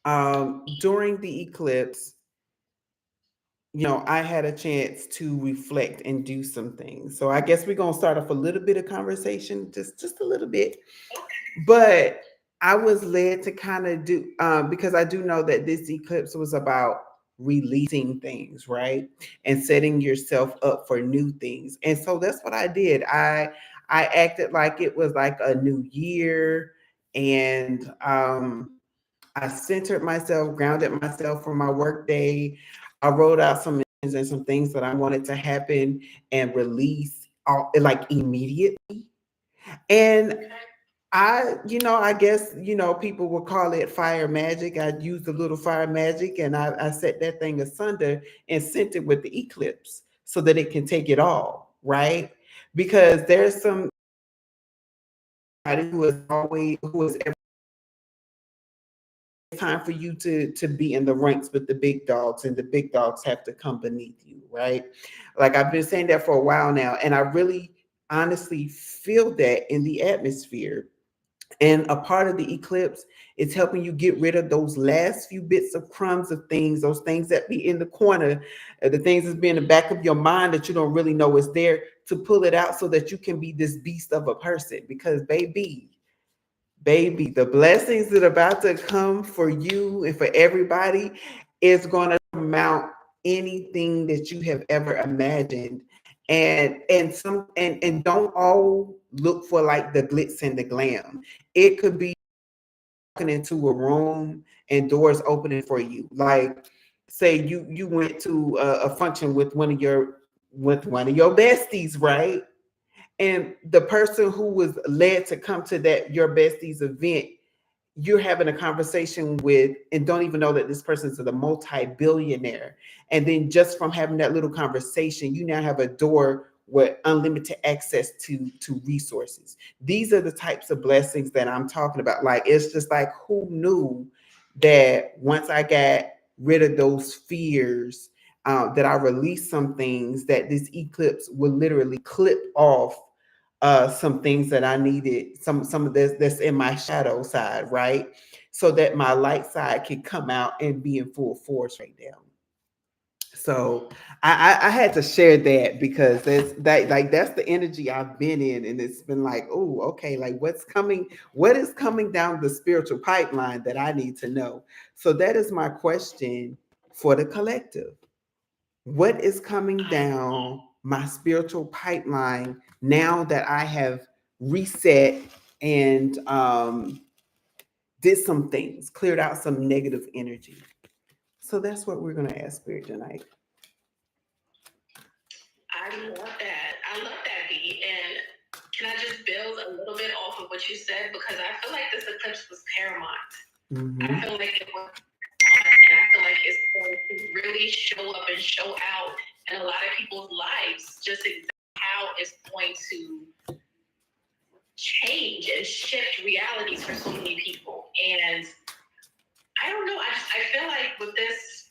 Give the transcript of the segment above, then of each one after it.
During the eclipse, I had a chance to reflect and do some things. So I guess we're gonna start off a little bit of conversation, just a little bit. But I was led to kind of do because I do know that this eclipse was about releasing things, right? And setting yourself up for new things. And so that's what I did. I acted like it was like a new year, and I centered myself, grounded myself for my work day. I wrote out some and some things that I wanted to happen and release all, like immediately. And I guess, people will call it fire magic. I used a little fire magic, and I set that thing asunder and sent it with the eclipse so that it can take it all, right? Because there's somebody who is time for you to be in the ranks with the big dogs, and the big dogs have to come beneath you, right? Like I've been saying that for a while now, and I really honestly feel that in the atmosphere. And a part of the eclipse is helping you get rid of those last few bits of crumbs of things, those things that be in the corner, the things that's be in the back of your mind that you don't really know is there, to pull it out so that you can be this beast of a person. Because baby, the blessings that are about to come for you and for everybody is going to mount anything that you have ever imagined. And don't all look for like the glitz and the glam. It could be walking into a room and doors opening for you. Like, say you went to a function with one of your besties, right? And the person who was led to come to that your besties event, you're having a conversation with, and don't even know that this person is a multi-billionaire. And then just from having that little conversation, you now have a door with unlimited access to resources. These are the types of blessings that I'm talking about. Like, it's just like, who knew that once I got rid of those fears, that I released some things, that this eclipse would literally clip off some things that I needed, some of this that's in my shadow side, right? So that my light side can come out and be in full force right now. So I had to share that because that's the energy I've been in, and it's been like, oh, okay, like what is coming down the spiritual pipeline that I need to know. So that is my question for the collective. What is coming down my spiritual pipeline now that I have reset and did some things, cleared out some negative energy? So that's what we're going to ask Spirit tonight. I love that. I love that, B. And can I just build a little bit off of what you said? Because I feel like this eclipse was paramount. Mm-hmm. I feel like it was, and I feel like it's going to really show up and show out in a lot of people's lives, just exactly how it's going to change and shift realities for so many people. And I don't know, I feel like with this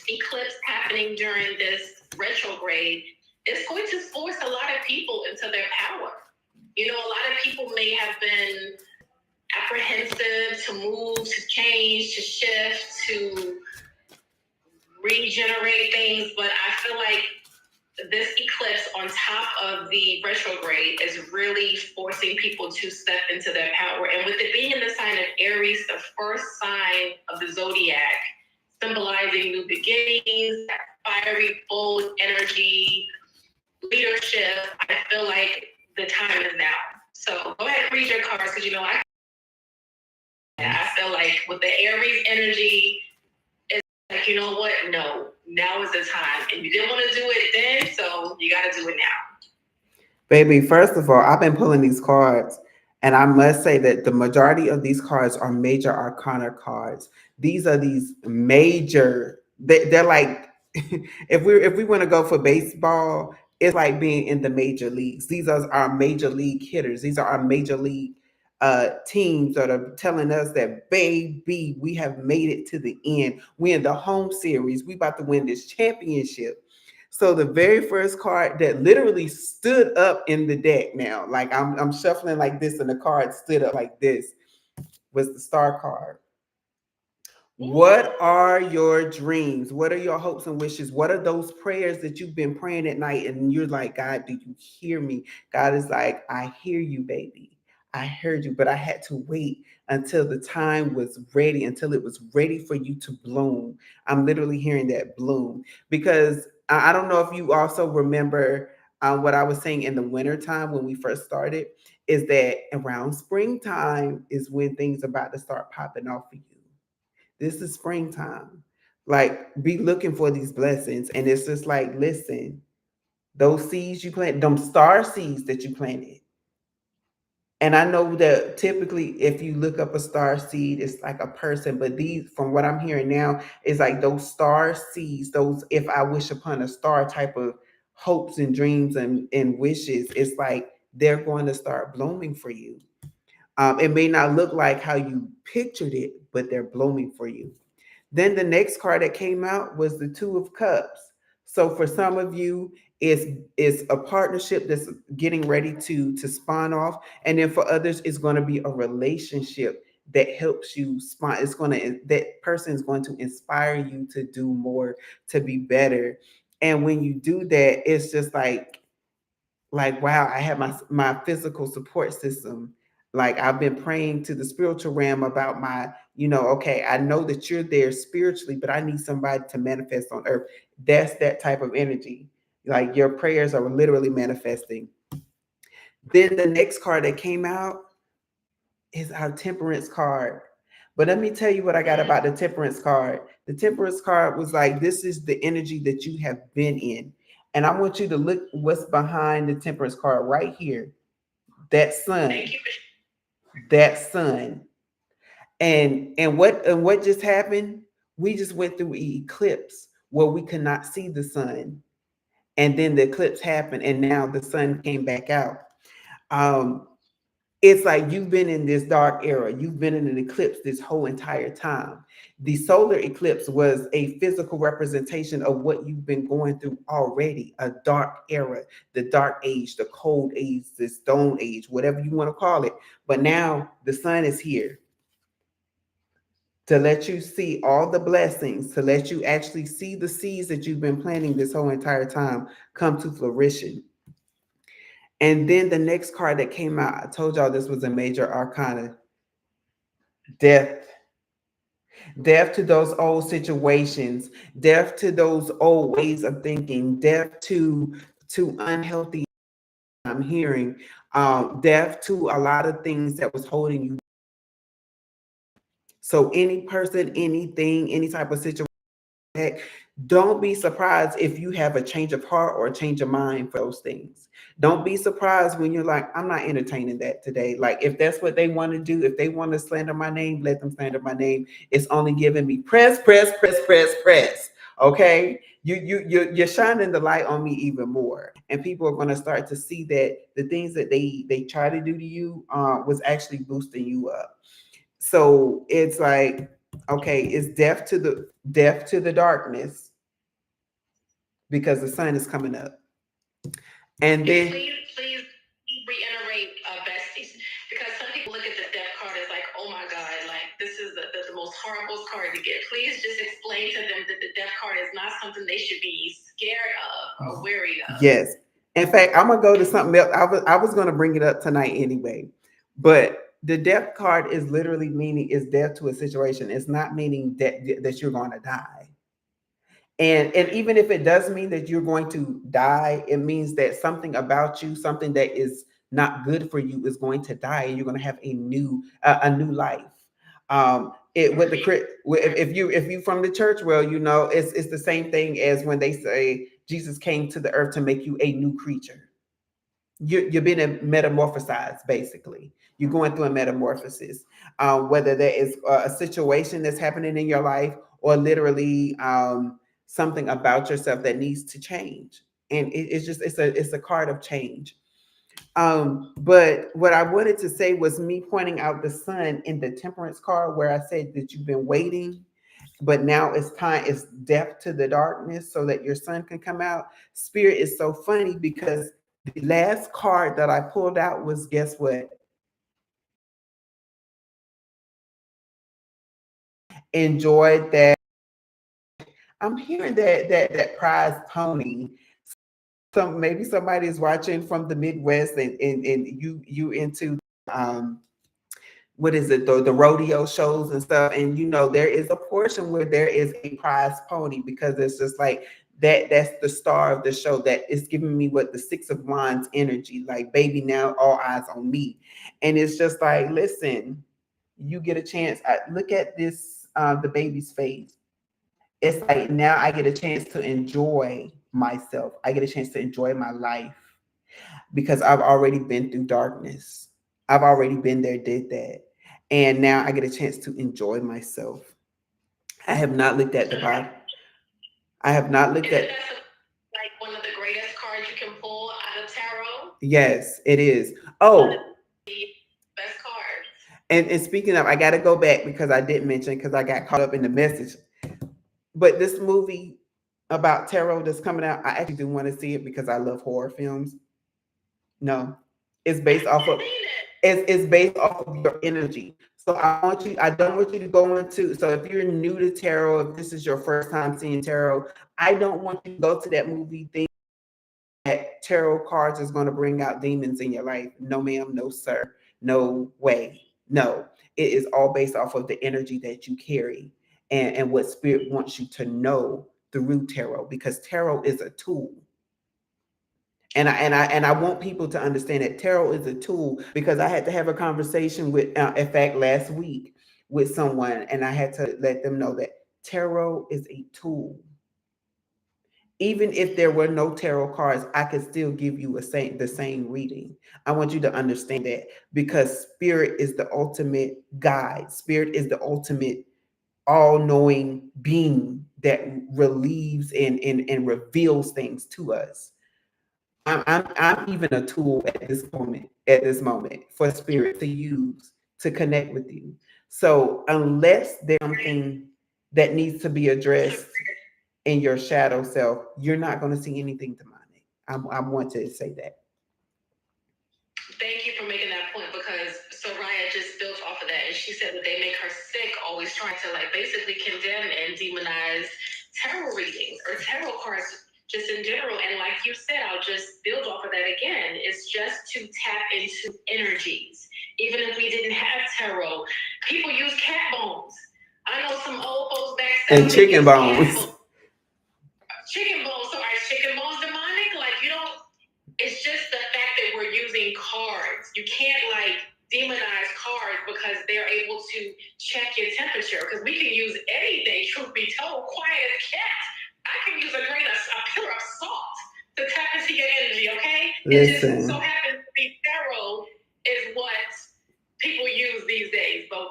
eclipse happening during this retrograde, it's going to force a lot of people into their power. You know, a lot of people may have been apprehensive to move, to change, to shift, to regenerate things, but I feel like this eclipse on top of the retrograde is really forcing people to step into their power. And with it being in the sign of Aries, the first sign of the zodiac, symbolizing new beginnings, that fiery, bold energy, leadership, I feel like the time is now. So go ahead and read your cards, because I feel like with the Aries energy, it's like, you know what? No, now is the time. And you didn't want to do it then, so you got to do it now. Baby, first of all, I've been pulling these cards, and I must say that the majority of these cards are major arcana cards. These are these major. They're like, if we want to go for baseball, it's like being in the major leagues. These are our major league hitters. These are our major league teams that are telling us that, baby, we have made it to the end. We in the home series. We about to win this championship. So the very first card that literally stood up in the deck now, like I'm shuffling like this, and the card stood up like this, was the Star card. What are your dreams? What are your hopes and wishes? What are those prayers that you've been praying at night and you're like, God, do you hear me? God is like, I hear you, baby. I heard you, but I had to wait until the time was ready, until it was ready for you to bloom. I'm literally hearing that bloom because I don't know if you also remember what I was saying in the wintertime when we first started, is that around springtime is when things about to start popping off for you. This is springtime. Like, be looking for these blessings. And it's just like, listen, those seeds you plant, them star seeds that you planted. And I know that typically, if you look up a star seed, it's like a person. But these, from what I'm hearing now, is like those star seeds, those if I wish upon a star type of hopes and dreams and wishes. It's like they're going to start blooming for you. It may not look like how you pictured it, but they're blooming for you. Then the next card that came out was the Two of Cups. So for some of you, it's a partnership that's getting ready to spawn off, and then for others, it's going to be a relationship that helps you spawn. It's going to that person is going to inspire you to do more, to be better, and when you do that, it's just like wow, I have my physical support system. Like I've been praying to the spiritual realm about my, okay, I know that you're there spiritually, but I need somebody to manifest on earth. That's that type of energy. Like your prayers are literally manifesting. Then the next card that came out is our temperance card. But let me tell you what I got about the temperance card. The temperance card was like, this is the energy that you have been in. And I want you to look what's behind the temperance card right here. That sun. That sun. And what just happened? We just went through an eclipse where we could not see the sun. And then the eclipse happened and now the sun came back out. Um, it's like you've been in this dark era. You've been in an eclipse this whole entire time. The solar eclipse was a physical representation of what you've been going through already, a dark era, the dark age, the cold age, the stone age, whatever you want to call it. But now the sun is here to let you see all the blessings, to let you actually see the seeds that you've been planting this whole entire time come to fruition. And then the next card that came out, I told y'all this was a major arcana. Death. Death to those old situations, death to those old ways of thinking, death to unhealthy, I'm hearing, death to a lot of things that was holding you. So any person, anything, any type of situation, don't be surprised if you have a change of heart or a change of mind for those things. Don't be surprised when you're like, I'm not entertaining that today. Like, if that's what they want to do, if they want to slander my name, let them slander my name. It's only giving me press, press, press, press, press. Okay, you're shining the light on me even more, and people are going to start to see that the things that they try to do to you was actually boosting you up. So it's like, okay, it's death to the darkness because the sun is coming up. And then please reiterate, besties, because some people look at the death card as like, oh my God, like this is the most horrible card to get. Please just explain to them that the death card is not something they should be scared of or wary of. Yes. In fact, I'm gonna go to something else. I was gonna bring it up tonight anyway, but the death card is literally meaning is death to a situation. It's not meaning that you're going to die. And even if it does mean that you're going to die, it means that something about you, something that is not good for you, is going to die, and you're going to have a new life. It with the if you from the church, well, it's the same thing as when they say Jesus came to the earth to make you a new creature. You're being metamorphosized, basically. You're going through a metamorphosis, whether there is a situation that's happening in your life or literally something about yourself that needs to change. And it's a card of change. But what I wanted to say was me pointing out the sun in the temperance card, where I said that you've been waiting, but now it's time, it's death to the darkness so that your sun can come out. Spirit is so funny because the last card that I pulled out was, guess what? enjoy that. I'm hearing that prize pony. Maybe somebody is watching from the Midwest, and you into um what is it, the rodeo shows and stuff, and there is a portion where there is a prize pony, because it's just like that's the star of the show, that is giving me what the Six of Wands energy, like, baby, now all eyes on me. And it's just like, listen, you get a chance. Look at this, the baby's face. It's like, now I get a chance to enjoy myself. I get a chance to enjoy my life, because I've already been through darkness. I've already been there, did that. And now I get a chance to enjoy myself. I have not looked at the Bible. I have not looked Isn't at. that like one of the greatest cards you can pull out of tarot? Yes, it is. Oh, The best cards. and speaking of, I got to go back because I didn't mention, because I got caught up in the message. But this movie about tarot that's coming out, I actually do want to see it because I love horror films. No, it's based off of. It's based off of your energy. So I don't want you to go into, so if you're new to tarot, if this is your first time seeing tarot, I don't want you to go to that movie thinking that tarot cards is going to bring out demons in your life. No, ma'am, no, sir, no way. No, it is all based off of the energy that you carry, and what spirit wants you to know through tarot, because tarot is a tool. And I want people to understand that tarot is a tool, because I had to have a conversation with, in fact, last week with someone, and I had to let them know that tarot is a tool. Even if there were no tarot cards, I could still give you the same reading. I want you to understand that, because spirit is the ultimate guide. Spirit is the ultimate all-knowing being that relieves and reveals things to us. I'm even a tool at this moment for spirit to use to connect with you. So unless there's something that needs to be addressed in your shadow self, you're not going to see anything demonic. I want to say that. Thank you for making that point, because Soraya just built off of that, and she said that they make her sick, always trying to basically condemn and demonize tarot readings or tarot cards just in general. And like you said, I'll just build off of that again. It's just to tap into energies. Even if we didn't have tarot, people use cat bones. I know some old folks back then. And chicken bones. Chicken bones. So are chicken bones demonic? It's just the fact that we're using cards. You can't demonize cards because they're able to check your temperature. Because we can use anything, truth be told, quiet as cat. I can use a pillar of salt to tap into your energy, okay? Listen. It just so happens to be tarot is what people use these days. But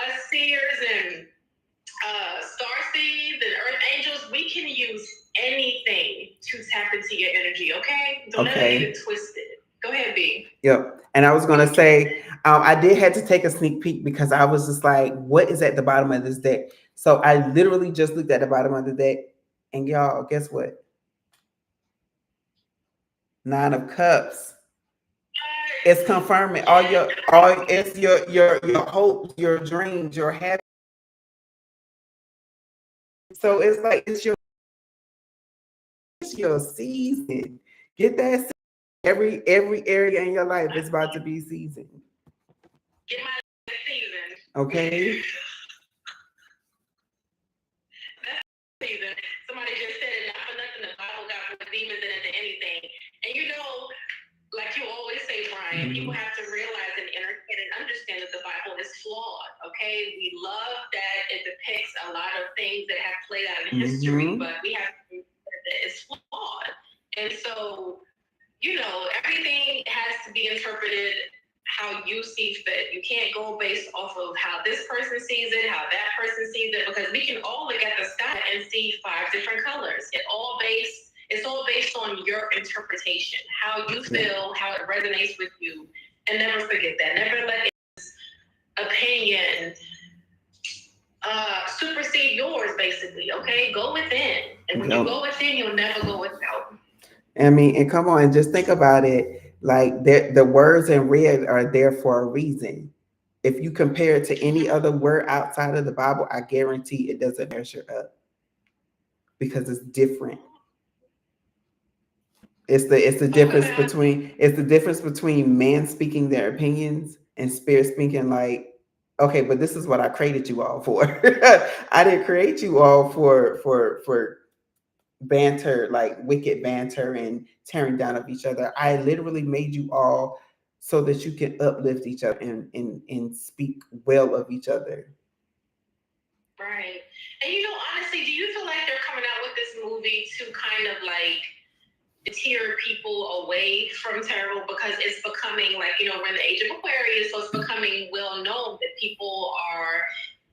us seers and star seeds and earth angels, we can use anything to tap into your energy, okay? Don't let it get twisted. Go ahead, B. Yep. And I was going to say, I did have to take a sneak peek, because I was just like, what is at the bottom of this deck? So I literally just looked at the bottom of the deck, and y'all, guess what? 9 of Cups. It's confirming it's your hopes, your dreams, your happiness. So it's like it's your season. Get that season. Every area in your life is about to be seasoned. Get my season. Okay. That's season. Somebody just said it, not for nothing, the Bible got more demons in it than anything. And like you always say, Brian, people have to realize and understand that the Bible is flawed, okay? We love that it depicts a lot of things that have played out in history, but we have to remember that it's flawed. And so, everything has to be interpreted how you see fit. You can't go based off of how this person sees it, how that person sees it, because we can all look at the sky and see 5 different colors. It's all based on your interpretation, how you feel, how it resonates with you. And never forget that. Never let his opinion supersede yours, basically, okay? Go within. And when you go within, you'll never go without. I mean, and come on, and just think about it. Like, the words in red are there for a reason. if you compare it to any other word outside of the Bible, I guarantee it doesn't measure up because it's different. It's the difference between man speaking their opinions and spirit speaking like, okay, but this is what I created you all for. I didn't create you all for banter, like wicked banter and tearing down of each other. I literally made you all so that you can uplift each other and speak well of each other. Right. And you know, honestly, do you feel like they're coming out with this movie to kind of like deter people away from tarot because it's becoming like, you know, we're in the age of Aquarius, so it's becoming well known that people are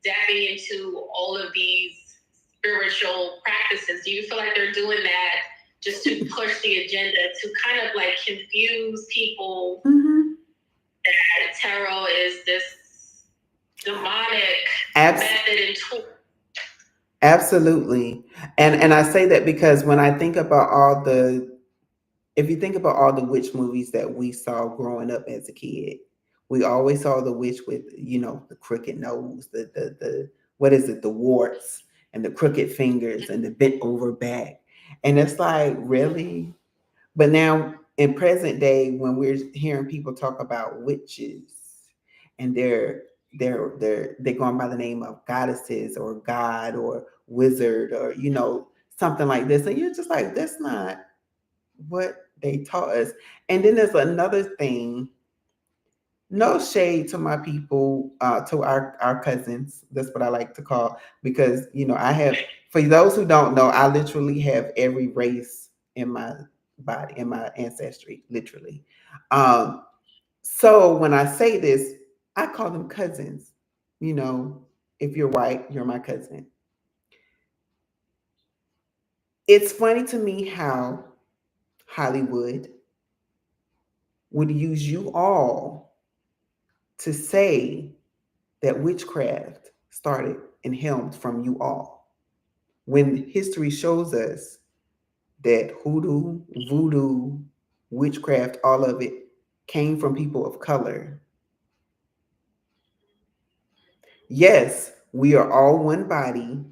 dabbing into all of these spiritual practices? Do you feel like they're doing that just to push the agenda to kind of like confuse people that tarot is this demonic method and tool? Absolutely. And I say that because when I think about if you think about all the witch movies that we saw growing up as a kid, we always saw the witch with, you know, the crooked nose, the what is it, the warts and the crooked fingers and the bent over back. And it's like, really? But now in present day, when we're hearing people talk about witches and they're going by the name of goddesses or god or wizard or, you know, something like this, and you're just like, that's not what they taught us. And then there's another thing. No shade to my people, to our cousins. That's what I like to call, because you know I have. For those who don't know, I literally have every race in my body, in my ancestry, literally. Um, so when I say this, I call them cousins. You know, if you're white, you're my cousin. It's funny to me how Hollywood would use you all to say that witchcraft started and helmed from you all, when history shows us that hoodoo, voodoo, witchcraft, all of it came from people of color. Yes, we are all one body,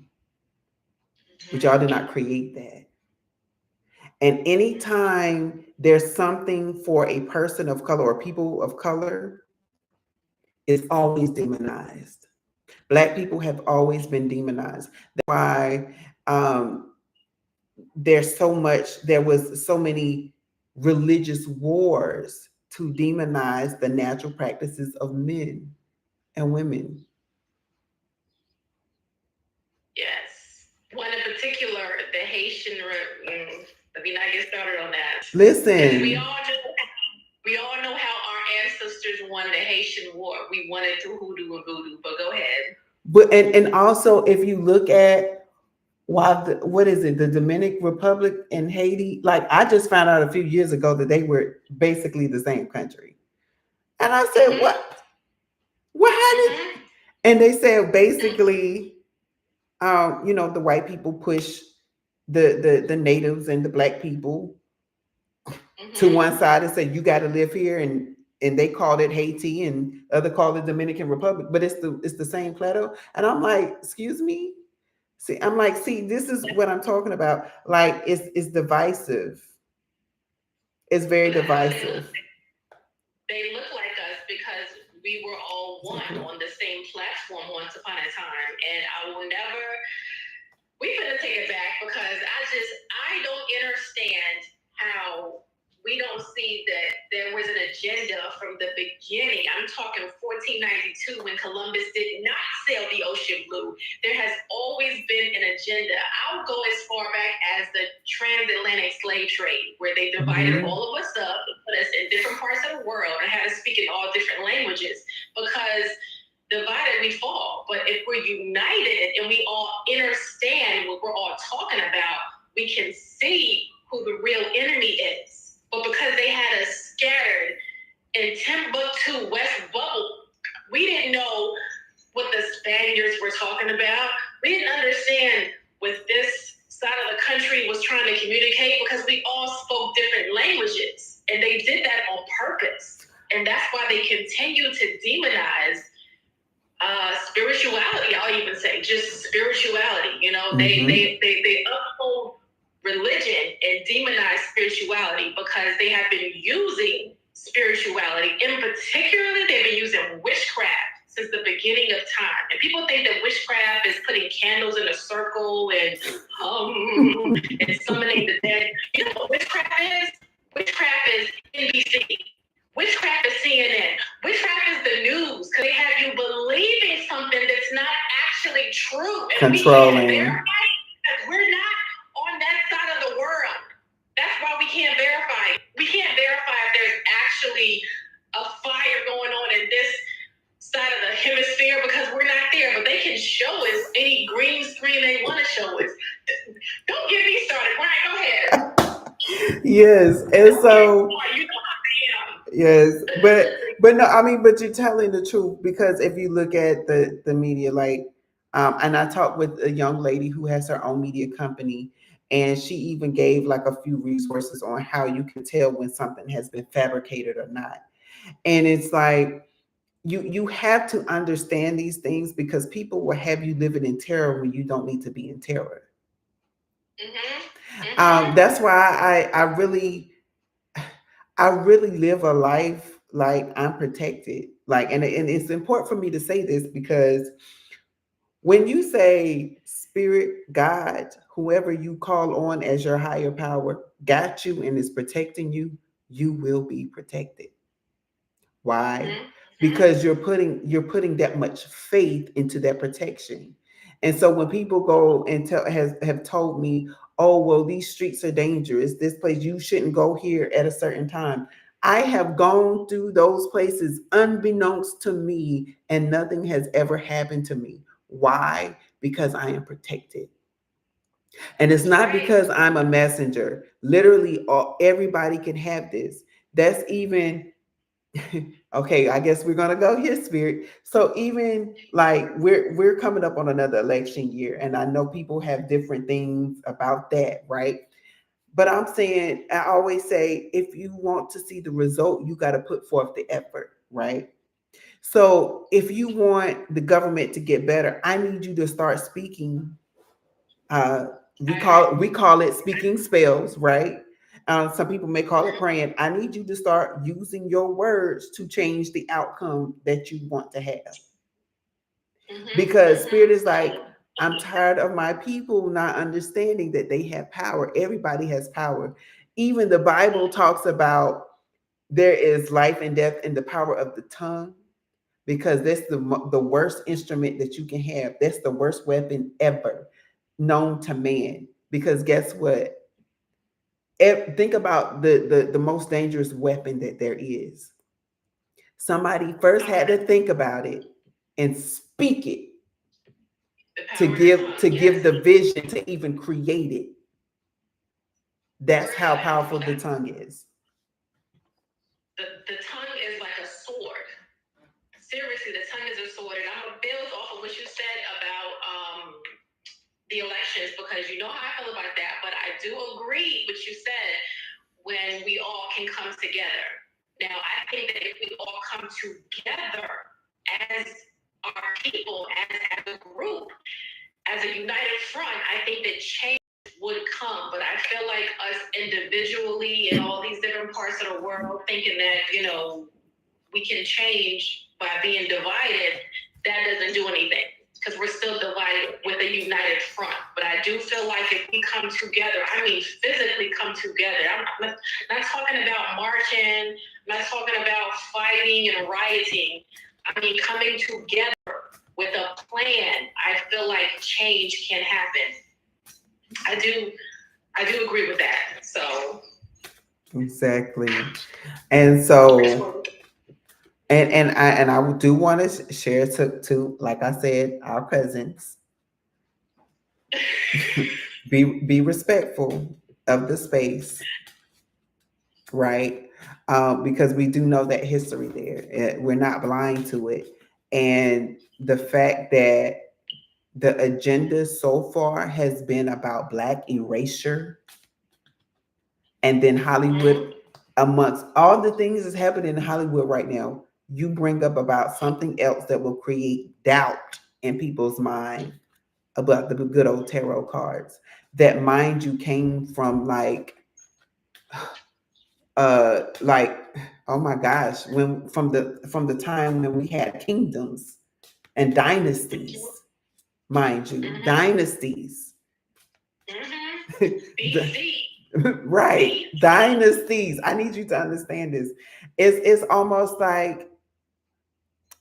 but y'all did not create that. And anytime there's something for a person of color or people of color, it's always demonized. Black people have always been demonized. That's why there was so many religious wars to demonize the natural practices of men and women. Yes. One in particular, the Haitian, let me not get started on that. Listen. We all know how our ancestors won the Haitian war. We won it through hoodoo and voodoo, but go ahead. But and also if you look at what is it, the Dominican Republic and Haiti, like I just found out a few years ago that they were basically the same country. And I said, what? And they said basically, you know, the white people push the natives and the black people to one side and say, you got to live here, and they called it Haiti and other call it Dominican Republic, but it's the same plateau. And I'm like, excuse me? See, I'm like, see, this is what I'm talking about. Like, it's divisive. It's very divisive. They look like us because we were all one on the same platform once upon a time. And I will never, we finna take it back because I don't understand how we don't see that there was an agenda from the beginning. I'm talking 1492 when Columbus did not sail the ocean blue. There has always been an agenda. I'll go as far back as the transatlantic slave trade, where they divided all of us up and put us in different parts of the world and had us speak in all different languages, because divided we fall. But if we're united and we all understand what we're all talking about, we can see who the real enemy is. But because they had us scattered in Timbuktu, West Bubble, we didn't know what the Spaniards were talking about. We didn't understand what this side of the country was trying to communicate, because we all spoke different languages. And they did that on purpose. And that's why they continue to demonize spirituality. I'll even say just spirituality. You know, they uphold religion and demonize spirituality because they have been using spirituality. In particularly, they've been using witchcraft since the beginning of time. And people think that witchcraft is putting candles in a circle and summoning the dead. You know what witchcraft is? Witchcraft is NBC. Witchcraft is CNN. Witchcraft is the news because they have you believing something that's not actually true. And controlling. We can't verify because we're not on that side of the world. That's why we can't verify. We can't verify if there's actually a fire going on in this side of the hemisphere because we're not there. But they can show us any green screen they want to show us. Don't get me started. Brian, go ahead. Yes, and so you know how I am. yes, but no, I mean, but you're telling the truth because if you look at the media, like, and I talked with a young lady who has her own media company, and she even gave like a few resources on how you can tell when something has been fabricated or not. And it's like you have to understand these things because people will have you living in terror when you don't need to be in terror. That's why I really live a life like I'm protected. Like, and it's important for me to say this because when you say spirit, God, whoever you call on as your higher power, got you and is protecting you, you will be protected. Why? Because you're putting that much faith into that protection. And so when people go and have told me, oh, well, these streets are dangerous, this place, you shouldn't go here at a certain time. I have gone through those places unbeknownst to me, and nothing has ever happened to me. Why? Because I am protected. And it's not because I'm a messenger. Literally, everybody can have this. That's even okay, I guess we're gonna go here, Spirit. So even like we're coming up on another election year, and I know people have different things about that, right? But I'm saying, I always say, if you want to see the result, you got to put forth the effort, right? So if you want the government to get better, I need you to start speaking. Uh, we call it speaking spells, right? Some people may call it praying. I need you to start using your words to change the outcome that you want to have. Because Spirit is like, I'm tired of my people not understanding that they have power. Everybody has power. Even the Bible talks about there is life and death in the power of the tongue, because that's the worst instrument that you can have. That's the worst weapon ever known to man. Because guess what? Think about the most dangerous weapon that there is. Somebody first had to think about it and speak it to give the vision to even create it. That's how powerful the tongue is. The tongue is like a sword. Seriously, the tongue is a sword. And I'm going to build off of what you said about the elections, because you know how I feel about that. But I do agree with you said when we all can come together. Now, I think that if we all come together as our people, as a group, as a united front, I think that change would come. But I feel like us individually in all these different parts of the world thinking that, you know, we can change by being divided, that doesn't do anything because we're still divided with a united front. But I do feel like if we come together, I mean physically come together. I'm not talking about marching, I'm not talking about fighting and rioting. I mean coming together with a plan. I feel like change can happen. I do agree with that. So exactly. And so and I do want to share to like I said, our cousins. be respectful of the space, right? Because we do know that history there. We're not blind to it. And the fact that the agenda so far has been about Black erasure, and then Hollywood, amongst all the things that's happening in Hollywood right now, you bring up about something else that will create doubt in people's mind about the good old tarot cards. That, mind you, came from like, oh my gosh, when from the time when we had kingdoms and dynasties, mind you, dynasties. BC. Right, dynasties. I need you to understand this. It's almost like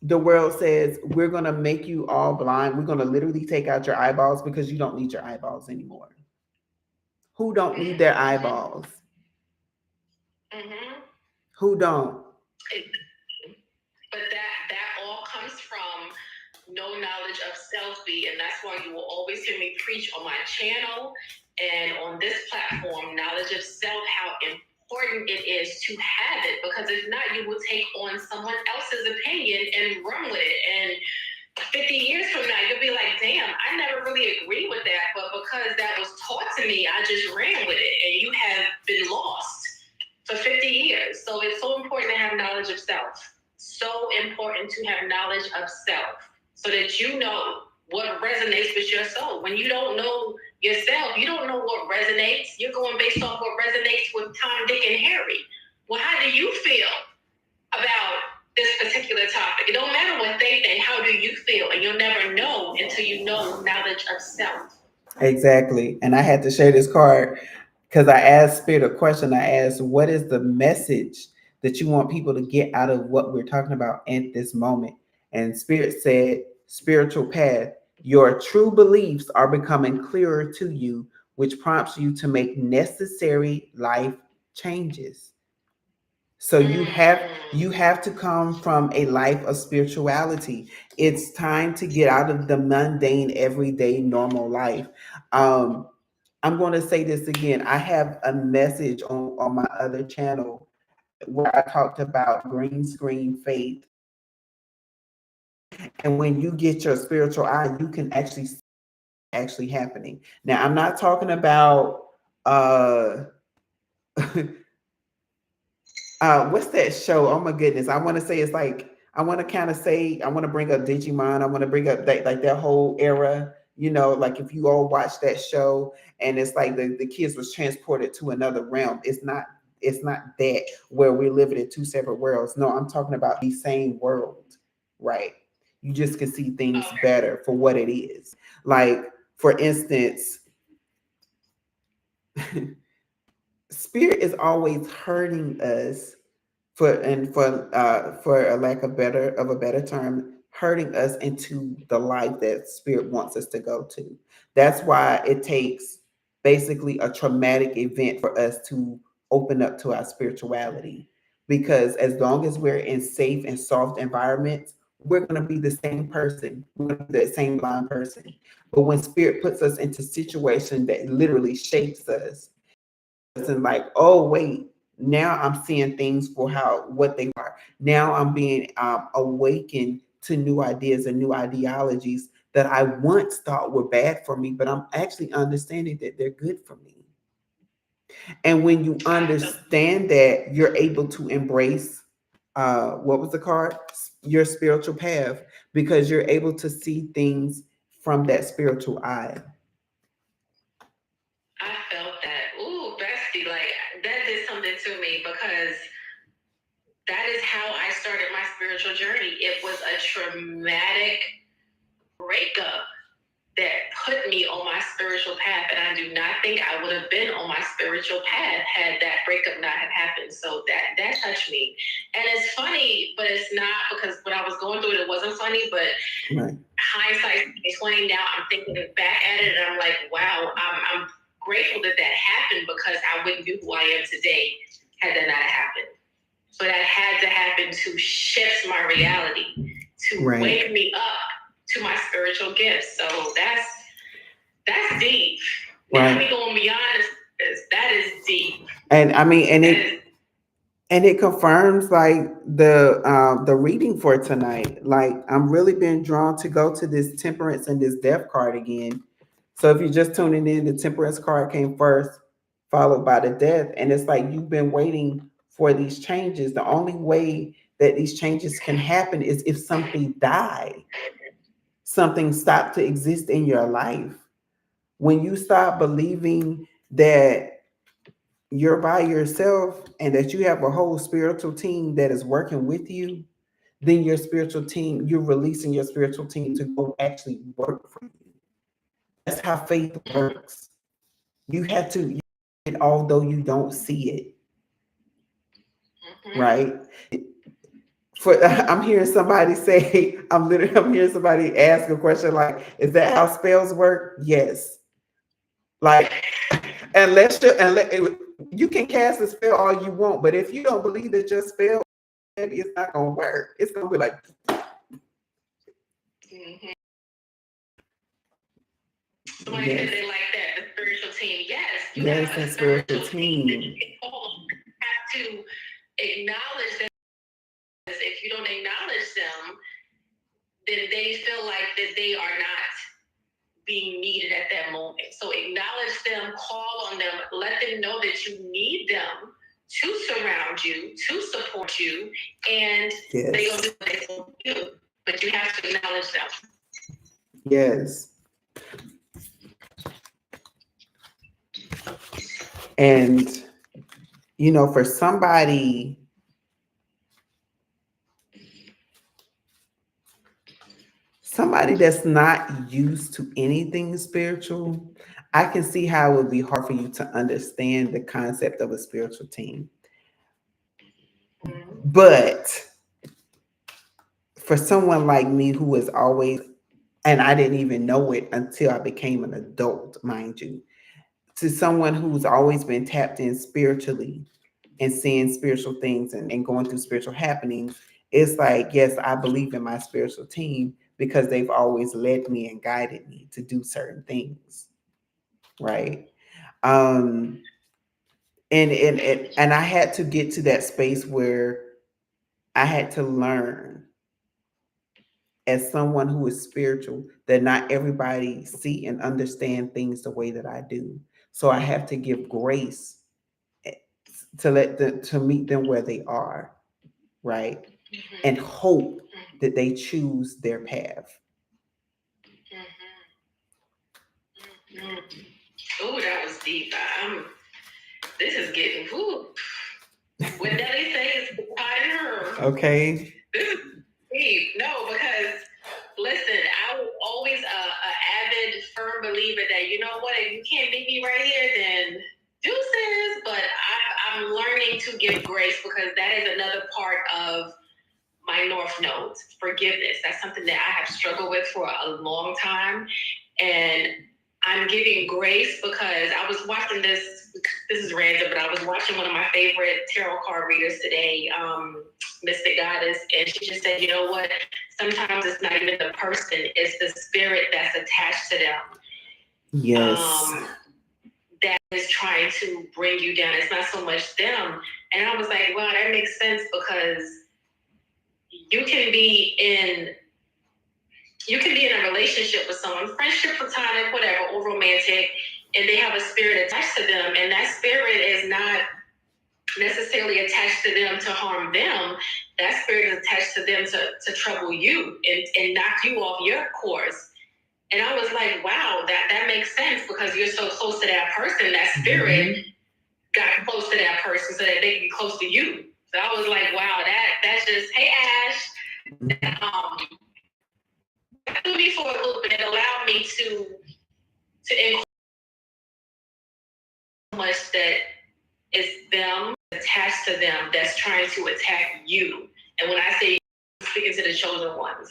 the world says, we're going to make you all blind. We're going to literally take out your eyeballs because you don't need your eyeballs anymore. Who don't need their eyeballs? Who don't? But that all comes from no knowledge of self, and that's why you will always hear me preach on my channel and on this platform, knowledge of self, how important it is to have it, because if not, you will take on someone else's opinion and run with it. And 50 years from now, you'll be like, damn, I never really agree with that, but because that was taught to me, I just ran with it. And you have been lost for 50 years. So it's so important to have knowledge of self. So important to have knowledge of self so that you know what resonates with your soul. When you don't know yourself, you don't know what resonates. You're going based off what resonates with Tom, Dick, and Harry. Well, how do you feel about this particular topic? It don't matter what they think. How do you feel? And you'll never know until you know knowledge of self. Exactly. And I had to share this card because I asked Spirit a question. I asked, what is the message that you want people to get out of what we're talking about at this moment? And Spirit said, spiritual path. Your true beliefs are becoming clearer to you, which prompts you to make necessary life changes. So you have to come from a life of spirituality. It's time to get out of the mundane, everyday, normal life. I'm going to say this again. I have a message on my other channel where I talked about green screen faith. And when you get your spiritual eye, you can actually see actually happening. Now, I'm not talking about what's that show? Oh my goodness. I want to say it's like, I want to kind of say, I want to bring up Digimon. I want to bring up that, like that whole era, like if you all watch that show and it's like the kids was transported to another realm. It's not that where we're living in two separate worlds. No, I'm talking about the same world, right? You just can see things better for what it is. Like, for instance, Spirit is always hurting us for a lack of a better term, hurting us into the life that Spirit wants us to go to. That's why it takes basically a traumatic event for us to open up to our spirituality. Because as long as we're in safe and soft environments, we're going to be the same person. We're going to be that same blind person. But when Spirit puts us into situations that literally shapes us, and like, oh wait, now I'm seeing things for what they are. Now I'm being awakened to new ideas and new ideologies that I once thought were bad for me, but I'm actually understanding that they're good for me. And when you understand that, you're able to embrace what was the card? Your spiritual path, because you're able to see things from that spiritual eye. I felt that. Ooh, bestie, like that did something to me, because that is how I started my spiritual journey. It was a traumatic breakup that put me on my spiritual path, and I do not think I would have been on my spiritual path had that breakup not have happened. So that touched me. And it's funny, but it's not, because when I was going through it wasn't funny, but hindsight 2020, now I'm thinking back at it and I'm like, wow, I'm grateful that happened, because I wouldn't be who I am today had that not happened. So that had to happen to shift my reality, to wake me up to my spiritual gifts. So that's deep. Now we going beyond this. That is deep. And I mean, and it confirms like the reading for tonight. Like, I'm really being drawn to go to this Temperance and this Death card again. So if you're just tuning in, the Temperance card came first, followed by the Death, and it's like you've been waiting for these changes. The only way that these changes can happen is if something died, something stopped to exist in your life. When you stop believing that you're by yourself and that you have a whole spiritual team that is working with you, then your spiritual team, you're releasing your spiritual team to go actually work for you. That's how faith works. You have to, although you don't see it, right? For I'm hearing somebody say, I'm hearing somebody ask a question like, "Is that how spells work?" Yes. Like, unless you can cast a spell all you want, but if you don't believe that your spell, it's not gonna work. It's gonna be like. Somebody said they like that, the spiritual team. Yes, you Yes, have a that spiritual spiritual team. team. People have to acknowledge them. If you don't acknowledge them, then they feel like that they are not being needed at that moment. So acknowledge them, call on them, let them know that you need them to surround you, to support you, and they will do what they will do. But you have to acknowledge them. Yes. And, you know, for somebody that's not used to anything spiritual, I can see how it would be hard for you to understand the concept of a spiritual team. But for someone like me who was always, and I didn't even know it until I became an adult, mind you, to someone who's always been tapped in spiritually and seeing spiritual things and going through spiritual happenings, it's like, yes, I believe in my spiritual team because they've always led me and guided me to do certain things, right? And I had to get to that space where I had to learn as someone who is spiritual that not everybody see and understand things the way that I do. So I have to give grace to let them, to meet them where they are, right? And hope that they choose their path. Oh, that was deep. This is getting whoo. When Nelly says her. Okay. This is deep. No, because listen, I was always a avid, firm believer that, you know what, if you can't meet me right here, then deuces. But I'm learning to give grace because that is another part of my North Node, forgiveness. That's something that I have struggled with for a long time. And I'm giving grace because I was watching this is random, but I was watching one of my favorite tarot card readers today, Mystic Goddess, and she just said, you know what, sometimes it's not even the person, it's the spirit that's attached to them. Yes. That is trying to bring you down. It's not so much them. And I was like, wow, that makes sense because you can be in a relationship with someone, friendship, platonic, whatever, or romantic, and they have a spirit attached to them, and that spirit is not necessarily attached to them to harm them. That spirit is attached to them to trouble you and knock you off your course. And I was like, wow, that makes sense because you're so close to that person. That spirit got close to that person so that they can be close to you. So I was like, wow, that's just, hey, Ash. Threw me for a little bit, allowed me to include so much that is them attached to them that's trying to attack you. And when I say I'm speaking to the chosen ones,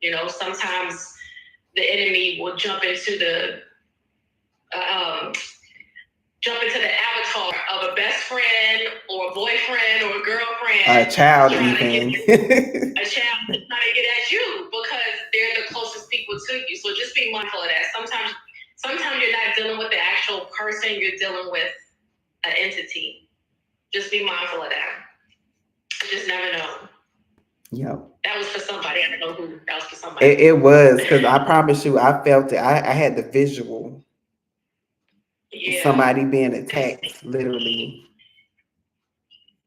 you know, sometimes the enemy will jump into the avatar of a best friend or a boyfriend or a girlfriend, a child even. A child trying to get at you because they're the closest people to you. So just be mindful of that. Sometimes you're not dealing with the actual person, you're dealing with an entity. Just be mindful of that. You just never know. Yep. That was for somebody. I don't know who. That was for somebody. It was, because I promise you, I felt it. I had the visual. Yeah. Somebody being attacked, literally.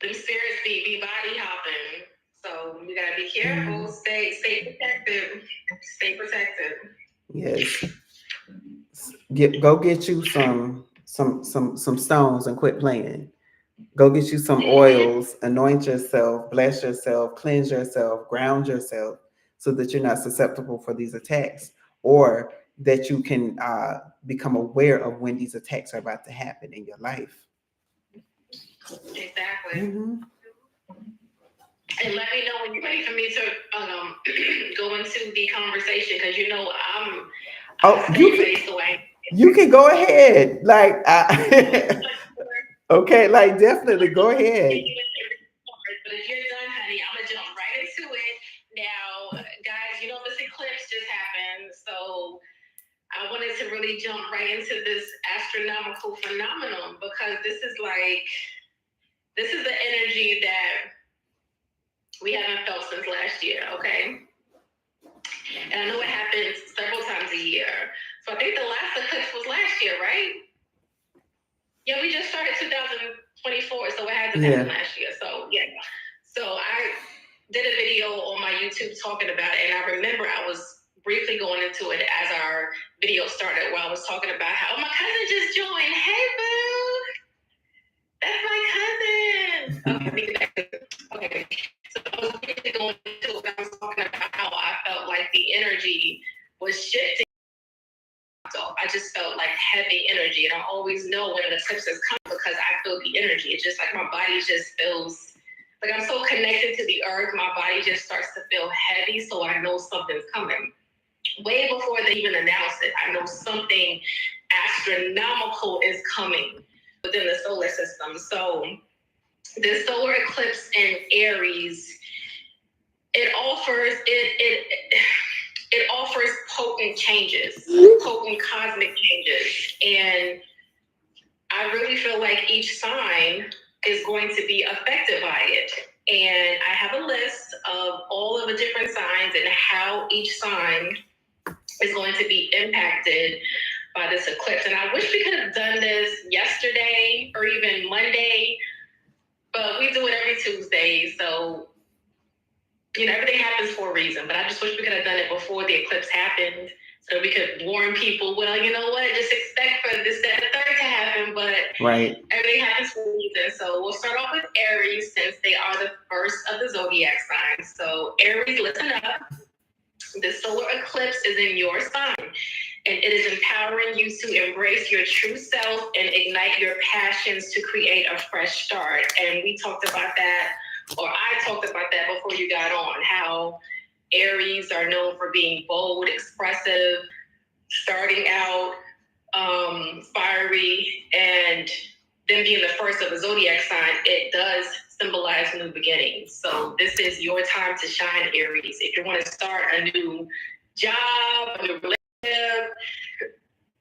The spirits be body hopping. So we gotta be careful. Stay protected. Stay protected. Yes. Go get you some stones and quit playing. Go get you some oils, anoint yourself, bless yourself, cleanse yourself, ground yourself, so that you're not susceptible for these attacks, or that you can become aware of when these attacks are about to happen in your life. Exactly. Mm-hmm. And let me know when you're ready for me to go into the conversation, because you can go ahead. Like, okay, like definitely go ahead. But if you're done, honey, I'm gonna jump right into it. Now, guys, this eclipse just happened, so I wanted to really jump right into this astronomical phenomenon, because this is the energy that we haven't felt since last year, okay? And I know it happens several times a year. So I think the last eclipse was last year, right? Yeah, we just started 2024, so it hasn't happened last year. So yeah. So I did a video on my YouTube talking about it, and I remember I was briefly going into it as our video started, where I was talking about how my cousin just joined. Hey, boo! That's my cousin. Okay. So I was briefly going into it. I was talking about how I felt like the energy was shifting. So I just felt like heavy energy, and I always know when the eclipse is coming because I feel the energy. It's just like my body just feels like I'm so connected to the earth. My body just starts to feel heavy, so I know something's coming. Way before they even announce it, I know something astronomical is coming within the solar system. So the solar eclipse in Aries, it offers potent changes, potent cosmic changes. And I really feel like each sign is going to be affected by it. And I have a list of all of the different signs and how each sign is going to be impacted by this eclipse. And I wish we could have done this yesterday or even Monday, but we do it every Tuesday. So everything happens for a reason, but I just wish we could have done it before the eclipse happened, so we could warn people, well, you know what, just expect for this, that, and the third to happen, but everything happens for a reason. So we'll start off with Aries, since they are the first of the zodiac signs. So Aries, listen up. The solar eclipse is in your sign, and it is empowering you to embrace your true self and ignite your passions to create a fresh start. And we talked about that, or I talked about that before you got on, how Aries are known for being bold, expressive, starting out, fiery, and them being the first of a zodiac sign, it does symbolize new beginnings. So this is your time to shine, Aries. If you want to start a new job, a new relationship,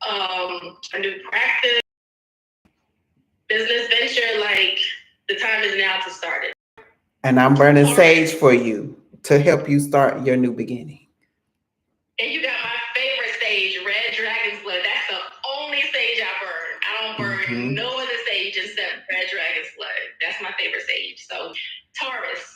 a new practice, business venture, like, the time is now to start it. And I'm burning sage for you to help you start your new beginning. And you got my favorite sage, Red Dragon's Blood. That's the only sage I burn. I don't burn no other sage except Red Dragon's Blood. That's my favorite sage. So, Taurus,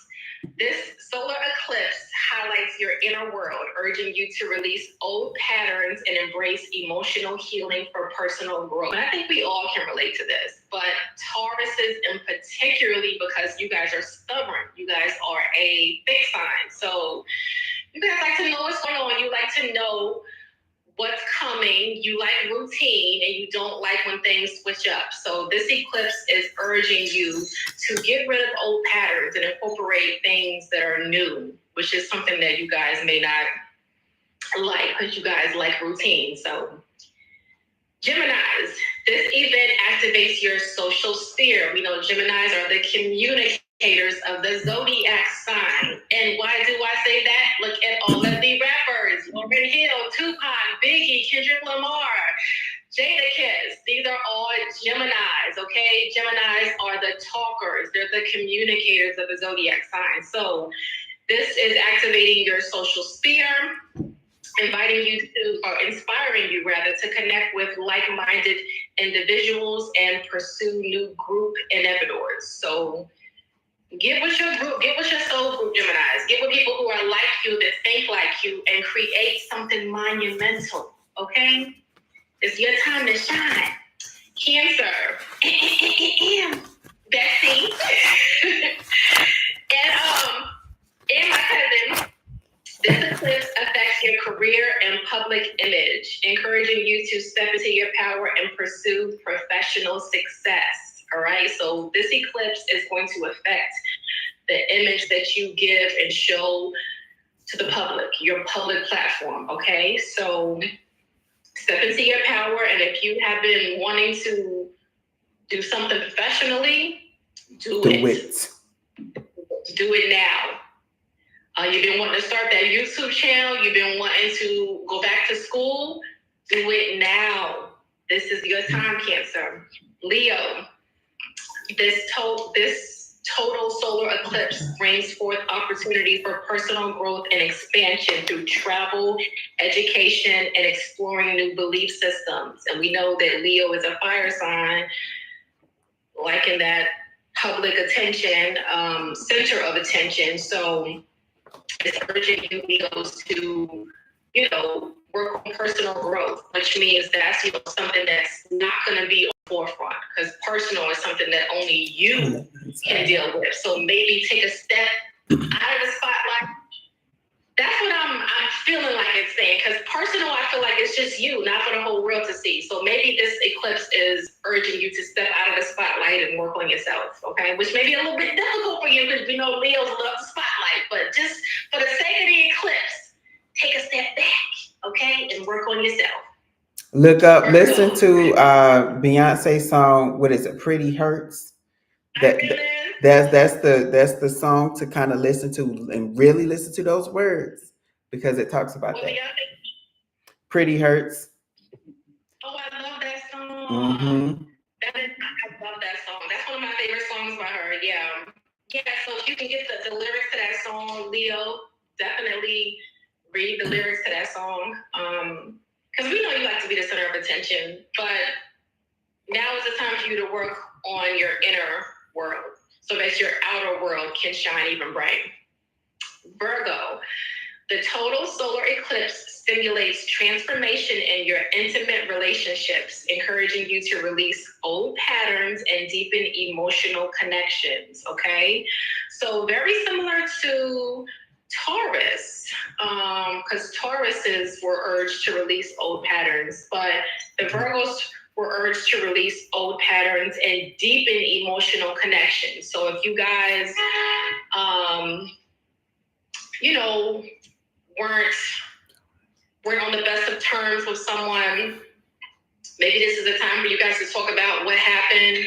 this solar eclipse highlights your inner world, urging you to release old patterns and embrace emotional healing for personal growth. And I think we all can relate to this, but Tauruses in particularly, because you guys are stubborn. You guys are a fixed sign. So you guys like to know what's going on. You like to know what's coming. You like routine, and you don't like when things switch up. So this eclipse is urging you to get rid of old patterns and incorporate things that are new, which is something that you guys may not like, because you guys like routine. So Geminis, this event activates your social sphere. We know Geminis are the communicators of the zodiac sign. And why do I say that? Look at all of the rappers: Lauryn Hill, Tupac, Biggie, Kendrick Lamar, Jadakiss. These are all Geminis, okay? Geminis are the talkers. They're the communicators of the zodiac sign. So this is activating your social sphere, inviting you to, or inspiring you rather, to connect with like-minded individuals and pursue new group inhibitors. So Get with your group, get with your soul group, Geminis. Get with people who are like you, that think like you, and create something monumental, okay? It's your time to shine. Cancer. Betsy. And my cousin, this eclipse affects your career and public image, encouraging you to step into your power and pursue professional success. All right, so this eclipse is going to affect the image that you give and show to the public, your public platform. Okay, so step into your power, and if you have been wanting to do something professionally, do it. Do it now. You've been wanting to start that YouTube channel. You've been wanting to go back to school. Do it now. This is your time, Cancer. Leo, this total solar eclipse brings forth opportunity for personal growth and expansion through travel, education, and exploring new belief systems. And we know that Leo is a fire sign, liking that public attention, center of attention. So it's urging you, Leos, to, work on personal growth, which means that's something that's not going to be on the forefront, because personal is something that only you can deal with. So maybe take a step out of the spotlight. That's what I'm feeling like it's saying, because personal, I feel like it's just you, not for the whole world to see. So maybe this eclipse is urging you to step out of the spotlight and work on yourself, okay? Which may be a little bit difficult for you, because we know Leos love the spotlight, but just for the sake of the eclipse, take a step back, okay, and work on yourself. Listen to Beyonce's song. What is it? Pretty Hurts. That's the song to kind of listen to and really listen to those words, because it talks about that. Pretty Hurts. Oh, I love that song. Mm-hmm. I love that song. That's one of my favorite songs by her. Yeah. So if you can get the lyrics to that song, Leo, definitely read the lyrics to that song. Because we know you like to be the center of attention, but now is the time for you to work on your inner world so that your outer world can shine even bright. Virgo, the total solar eclipse stimulates transformation in your intimate relationships, encouraging you to release old patterns and deepen emotional connections, okay? So very similar to Taurus, because Tauruses were urged to release old patterns, but the Virgos were urged to release old patterns and deepen emotional connections. So if you guys, weren't on the best of terms with someone, maybe this is the time for you guys to talk about what happened,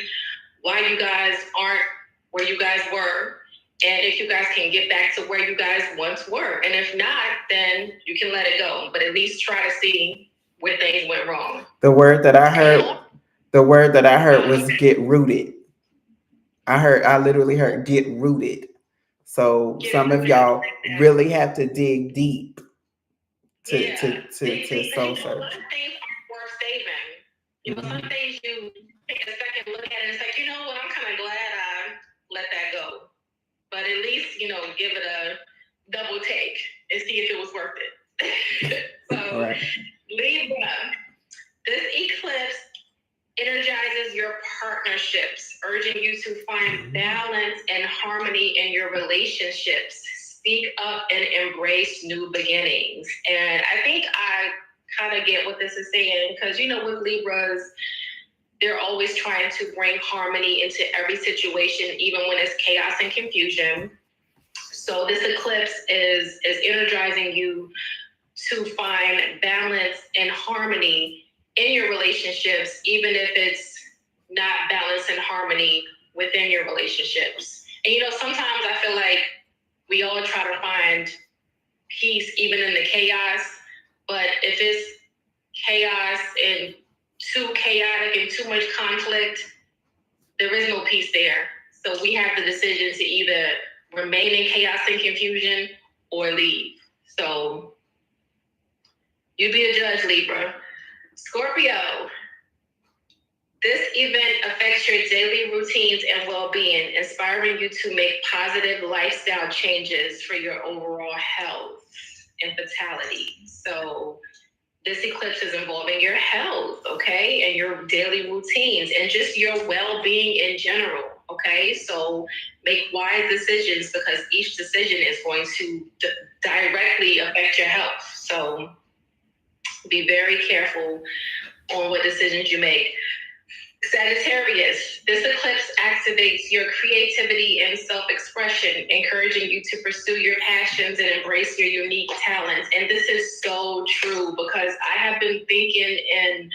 why you guys aren't where you guys were, and if you guys can get back to where you guys once were. And if not, then you can let it go, but at least try to see where things went wrong. The word that I heard was get rooted. I literally heard get rooted. So some of y'all really have to dig deep to soul search. Some things aren't worth saving. Some things you take a second look at it and it's like, you know what, I'm kind of glad I let that go. But at least, give it a double take and see if it was worth it. So, right. Libra, this eclipse energizes your partnerships, urging you to find balance and harmony in your relationships. Speak up and embrace new beginnings. And I think I kind of get what this is saying, because, with Libras, they're always trying to bring harmony into every situation, even when it's chaos and confusion. So this eclipse is energizing you to find balance and harmony in your relationships, even if it's not balance and harmony within your relationships. And sometimes I feel like we all try to find peace even in the chaos, but if it's chaos and too chaotic and too much conflict, there is no peace there. So we have the decision to either remain in chaos and confusion or leave. So you be a judge, Libra. Scorpio, This event affects your daily routines and well-being, inspiring you to make positive lifestyle changes for your overall health and vitality. So this eclipse is involving your health, okay, and your daily routines and just your well-being in general, okay? So make wise decisions because each decision is going to directly affect your health. So be very careful on what decisions you make. Sagittarius, this eclipse activates your creativity and self-expression, encouraging you to pursue your passions and embrace your unique talents. And this is so true because I have been thinking and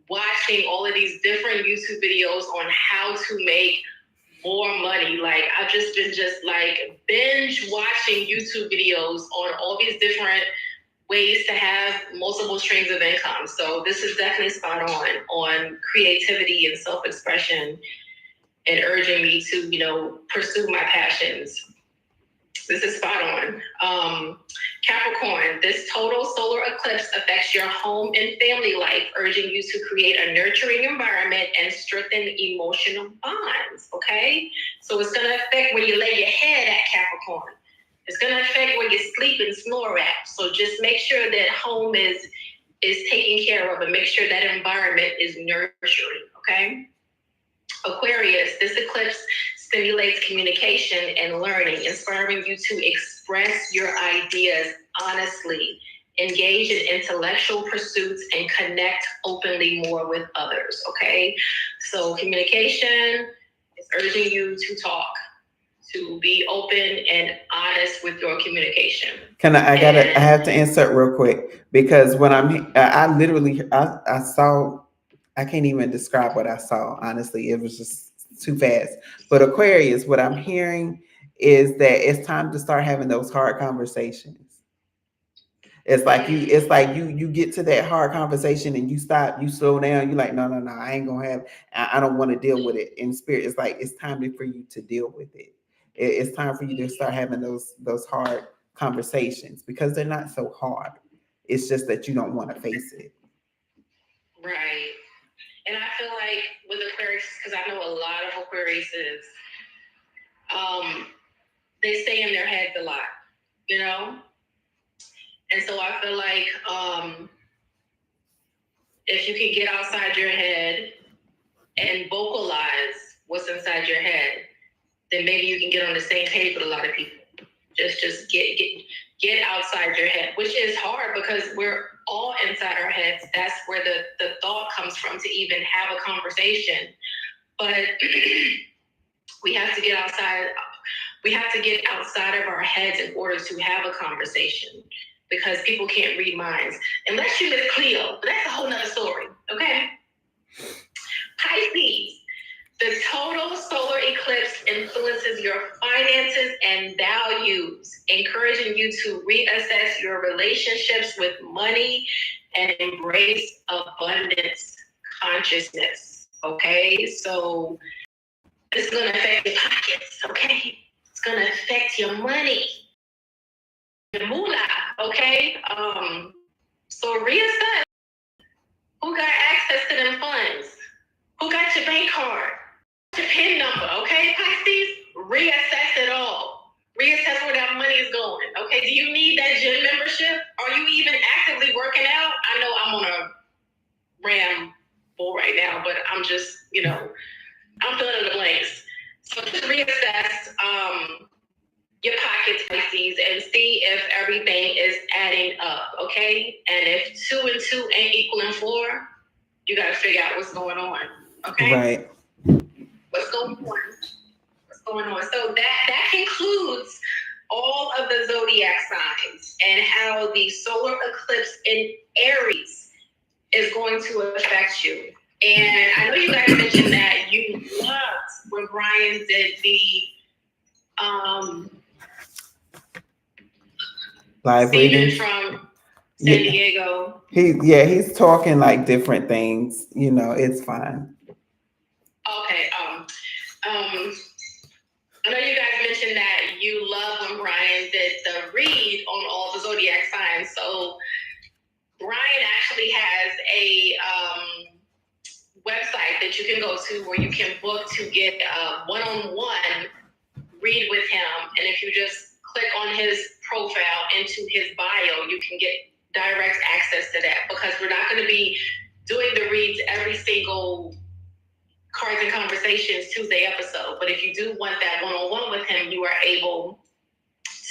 watching all of these different YouTube videos on how to make more money. Like I've just been binge watching YouTube videos on all these different ways to have multiple streams of income. So this is definitely spot on creativity and self-expression and urging me to, pursue my passions. This is spot on. Capricorn, this total solar eclipse affects your home and family life, urging you to create a nurturing environment and strengthen emotional bonds, okay? So it's gonna affect where you lay your head at, Capricorn. It's going to affect where you sleep and snore at. So just make sure that home is taken care of and make sure that environment is nurturing, okay? Aquarius, this eclipse stimulates communication and learning, inspiring you to express your ideas honestly, engage in intellectual pursuits, and connect openly more with others, okay? So communication is urging you to talk, to be open and honest with your communication. I have to insert real quick because when I saw, I can't even describe what I saw. Honestly, it was just too fast. But Aquarius, what I'm hearing is that it's time to start having those hard conversations. It's like you get to that hard conversation and you stop, you slow down, you're like, no, I ain't gonna have, I don't want to deal with it. In spirit, it's like it's time for you to deal with it. It's time for you to start having those hard conversations because they're not so hard. It's just that you don't want to face it. Right. And I feel like with Aquarius, because I know a lot of Aquariuses, they stay in their heads a lot, And so I feel like if you can get outside your head and vocalize what's inside your head, then maybe you can get on the same page with a lot of people. Just get outside your head, which is hard because we're all inside our heads. That's where the thought comes from to even have a conversation. But we have to get outside. We have to get outside of our heads in order to have a conversation because people can't read minds. Unless you Miss Cleo, but that's a whole nother story, okay? Pisces. The total solar eclipse influences your finances and values, encouraging you to reassess your relationships with money and embrace abundance consciousness, okay? So this is going to affect your pockets, okay? It's going to affect your money, the moolah, okay? So reassess. Who got access to them funds? Who got your bank card? Your PIN number, okay, Pisces? Reassess it all. Reassess where that money is going, okay? Do you need that gym membership? Are you even actively working out? I know I'm on a ramble right now, but I'm just, I'm filling in the blanks. So just reassess your pockets, Pisces, and see if everything is adding up, okay? And if 2 and 2 ain't equaling 4, you got to figure out what's going on, okay? Right. What's going on? So that concludes all of the zodiac signs and how the solar eclipse in Aries is going to affect you. And I know you guys mentioned that you loved when Brian did the live reading from San Diego. He's talking like different things. It's fine. Okay. I know you guys mentioned that you love when Brian did the read on all the zodiac signs. So Brian actually has a website that you can go to where you can book to get a one-on-one read with him. And if you just click on his profile into his bio, you can get direct access to that, because we're not going to be doing the reads every single Cards and Conversations Tuesday episode. But if you do want that one-on-one with him, you are able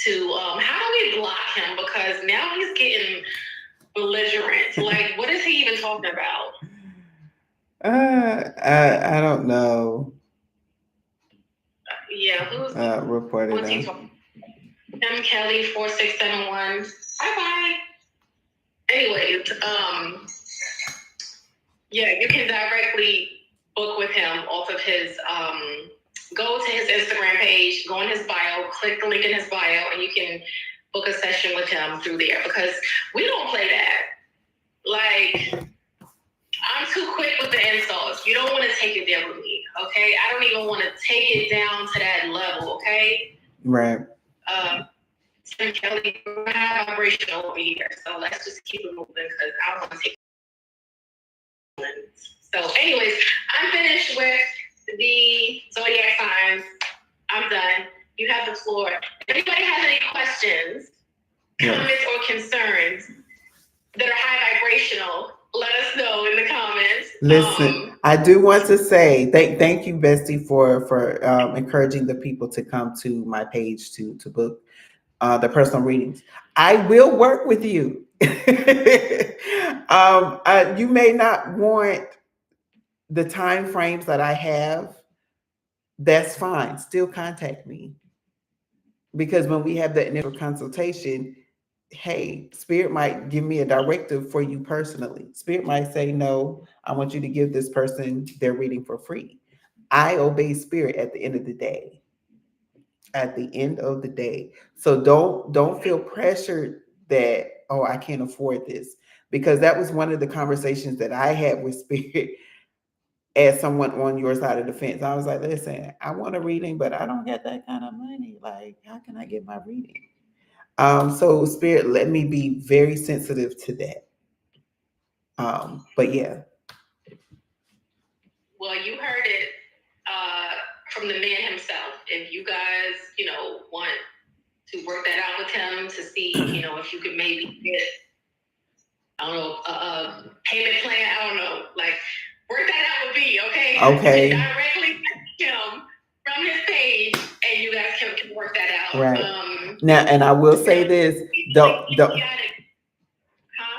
to, how do we block him? Because now he's getting belligerent. Like, what is he even talking about? I don't know. Yeah, who's reported what's he talking? M. Kelly 4671. Bye-bye. Anyways, yeah, you can directly book with him off of his, go to his Instagram page, go in his bio, click the link in his bio, and you can book a session with him through there, because we don't play that. Like, I'm too quick with the insults. You don't want to take it there with me, okay? I don't even want to take it down to that level, okay? Right. Tim Kelly, we're high vibrational over here, so let's just keep it moving, because I don't want to take it. So anyways, I'm finished with the zodiac signs. I'm done. You have the floor. If anybody has any questions, comments, or concerns that are high vibrational, let us know in the comments. Listen, I do want to say thank you, Bestie, for encouraging the people to come to my page to book the personal readings. I will work with you. You may not want the time frames that I have. That's fine. Still contact me, because when we have the initial consultation, hey, Spirit might give me a directive for you personally. Spirit might say, no, I want you to give this person their reading for free. I obey Spirit at the end of the day. At the end of the day. So don't feel pressured that, oh, I can't afford this. Because that was one of the conversations that I had with Spirit as someone on your side of the fence. I was like, listen, I want a reading, but I don't get that kind of money. Like, how can I get my reading? So Spirit, let me be very sensitive to that. But yeah. Well, you heard it from the man himself. If you guys, want to work that out with him to see, if you could maybe get, I don't know, a payment plan. I don't know, like, work that out with me, okay? Okay. Directly message him from his page, and you guys can work that out. Right. Now, and I will say this,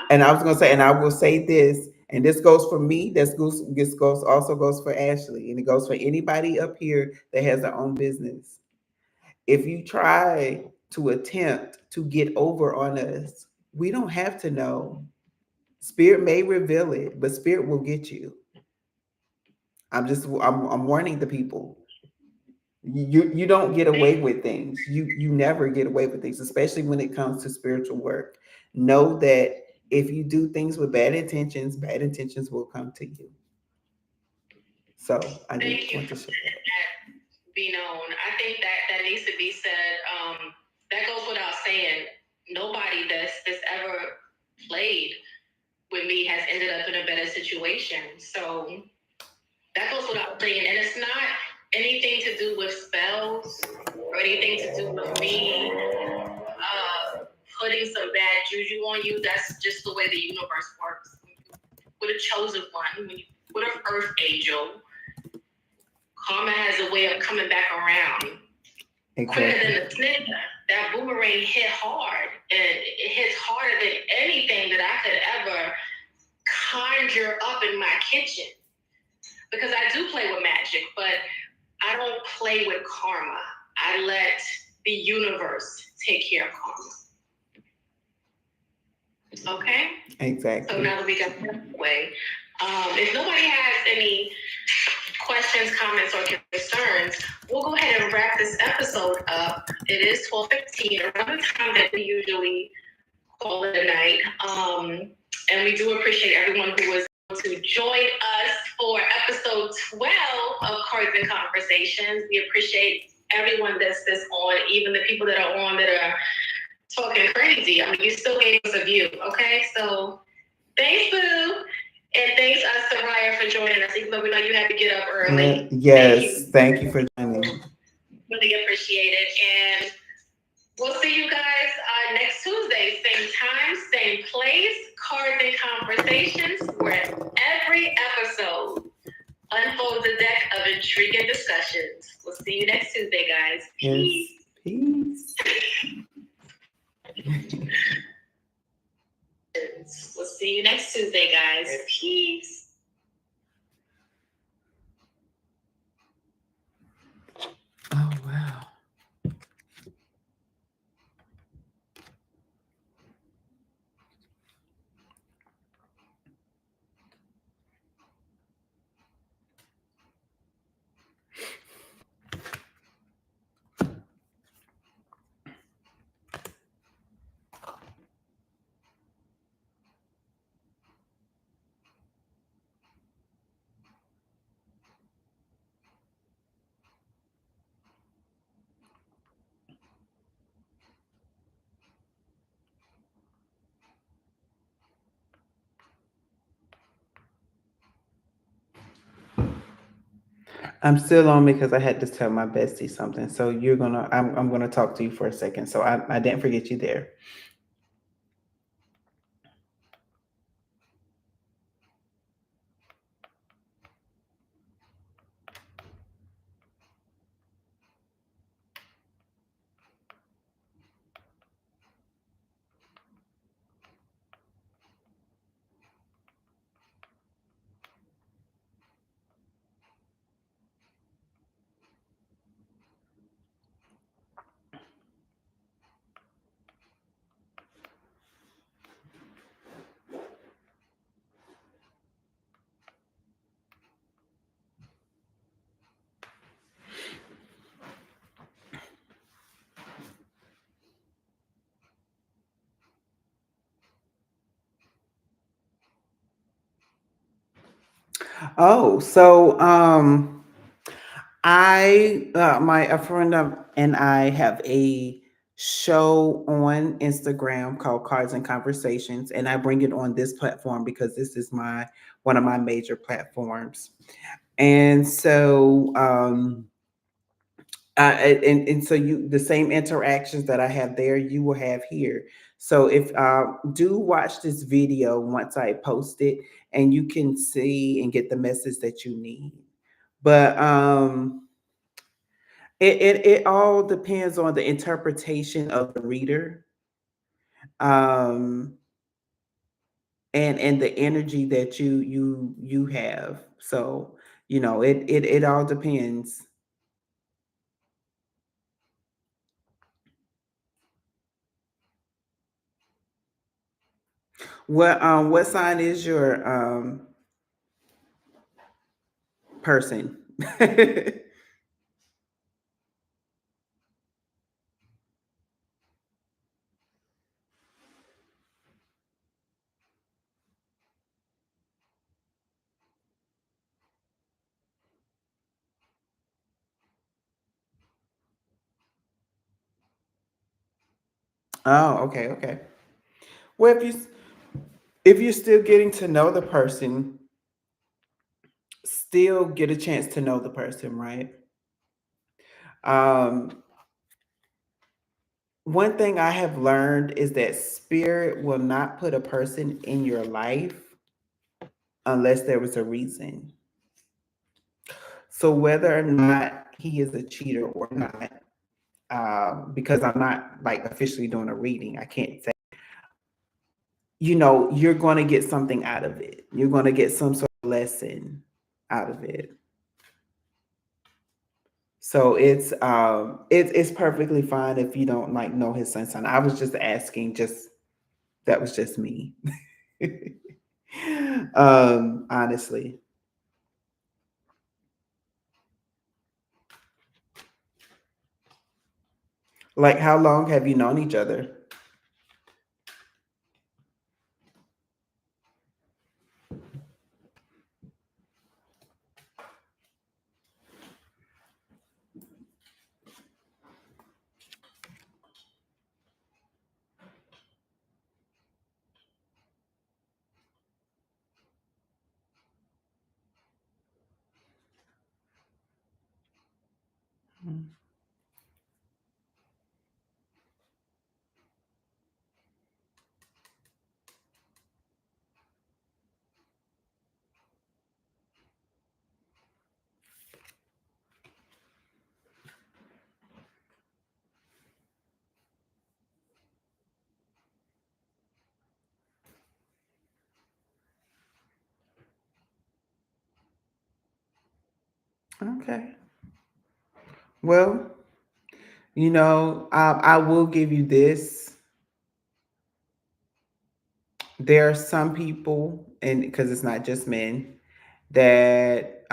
and I was gonna say, and I will say this, and this goes for me. This also goes for Ashley, and it goes for anybody up here that has their own business. If you try to attempt to get over on us, we don't have to know. Spirit may reveal it, but Spirit will get you. I'm warning the people. You don't get away with things. You never get away with things, especially when it comes to spiritual work. Know that if you do things with bad intentions will come to you. So I just want to share that. Be known. I think that needs to be said. That goes without saying. Nobody that's ever played with me has ended up in a better situation. So that goes without saying. And it's not anything to do with spells or anything to do with me putting some bad juju on you. That's just the way the universe works. With a chosen one, with an earth angel, karma has a way of coming back around. Exactly. Quicker than the snake. That boomerang hit hard, and it hits harder than anything that I could ever conjure up in my kitchen. Because I do play with magic, but I don't play with karma. I let the universe take care of karma. Okay? Exactly. So now that we got that way, if nobody has any questions, comments, or concerns, we'll go ahead and wrap this episode up. It is 12:15, around the time that we usually call it a night. And we do appreciate everyone who was able to join us for episode 12 of Cards and Conversations. We appreciate everyone that's on, even the people that are on that are talking crazy. I mean, you still gave us a view, okay? So thanks, Boo. And thanks, Soraya, for joining us. Even though we know you had to get up early. Yes, thank you for joining. Really appreciate it. And we'll see you guys next Tuesday. Same time, same place. Cards and Conversations, where every episode unfolds a deck of intriguing discussions. We'll see you next Tuesday, guys. Peace. Yes. Peace. We'll see you next Tuesday, guys. Peace. Oh, wow. I'm still on because I had to tell my bestie something. So I'm gonna talk to you for a second. So I didn't forget you there. Oh, so a friend and I have a show on Instagram called Cards and Conversations, and I bring it on this platform because this is my one of my major platforms. And so and so you the same interactions that I have there, you will have here. So if do watch this video once I post it, and you can see and get the message that you need. But it all depends on the interpretation of the reader, um, and the energy that you have. So it all depends. What sign is your person? Oh, okay, okay. Well, if you're still getting to know the person, still get a chance to know the person, right? Um, One thing I have learned is that spirit will not put a person in your life unless there was a reason. So whether or not he is a cheater or not, because I'm not like officially doing a reading, I can't say. You're going to get something out of it. You're going to get some sort of lesson out of it. So it's perfectly fine if you don't like know his sun sign. I was just asking, just that was just me. Honestly. Like, how long have you known each other? Okay. Well, I will give you this. There are some people, and because it's not just men, that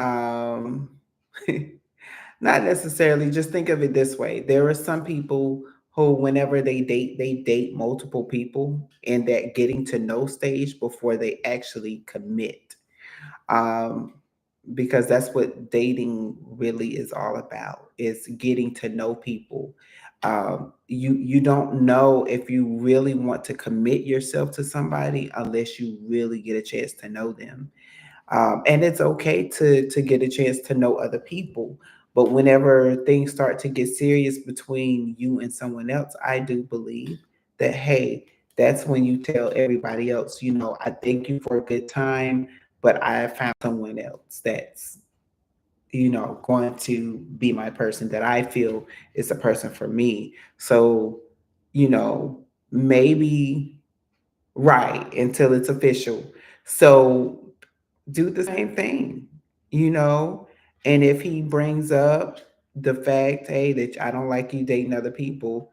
not necessarily, just think of it this way. There are some people who, whenever they date multiple people in that getting to know stage before they actually commit. Um, because that's what dating really is all about, is getting to know people. You don't know if you really want to commit yourself to somebody unless you really get a chance to know them. And it's okay to get a chance to know other people, but whenever things start to get serious between you and someone else, I do believe that, hey, that's when you tell everybody else, I thank you for a good time, but I found someone else that's going to be my person, that I feel is a person for me. So, you know maybe, right, until it's official. So do the same thing, you know. And if he brings up the fact, hey, that I don't like you dating other people,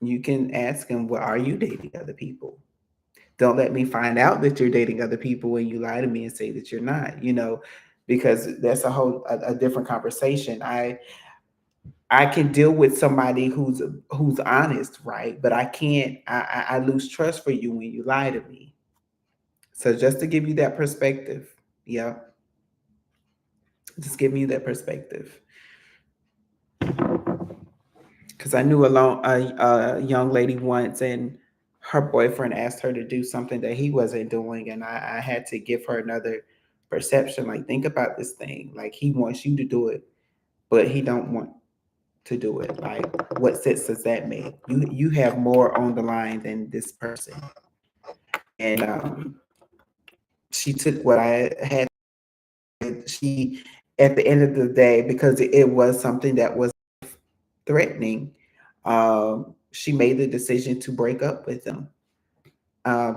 you can ask him, well, are you dating other people? Don't let me find out that you're dating other people when you lie to me and say that you're not, because that's a different conversation. I can deal with somebody who's honest, right? But I can't. I lose trust for you when you lie to me. So just to give you that perspective, yeah, just giving you that perspective. Because I knew a young lady once, and her boyfriend asked her to do something that he wasn't doing, and I had to give her another perception. Like, think about this thing. Like, he wants you to do it, but he don't want to do it. Like, what sense does that make? You have more on the line than this person. And she took what I had. She, at the end of the day, because it was something that was threatening, she made the decision to break up with him,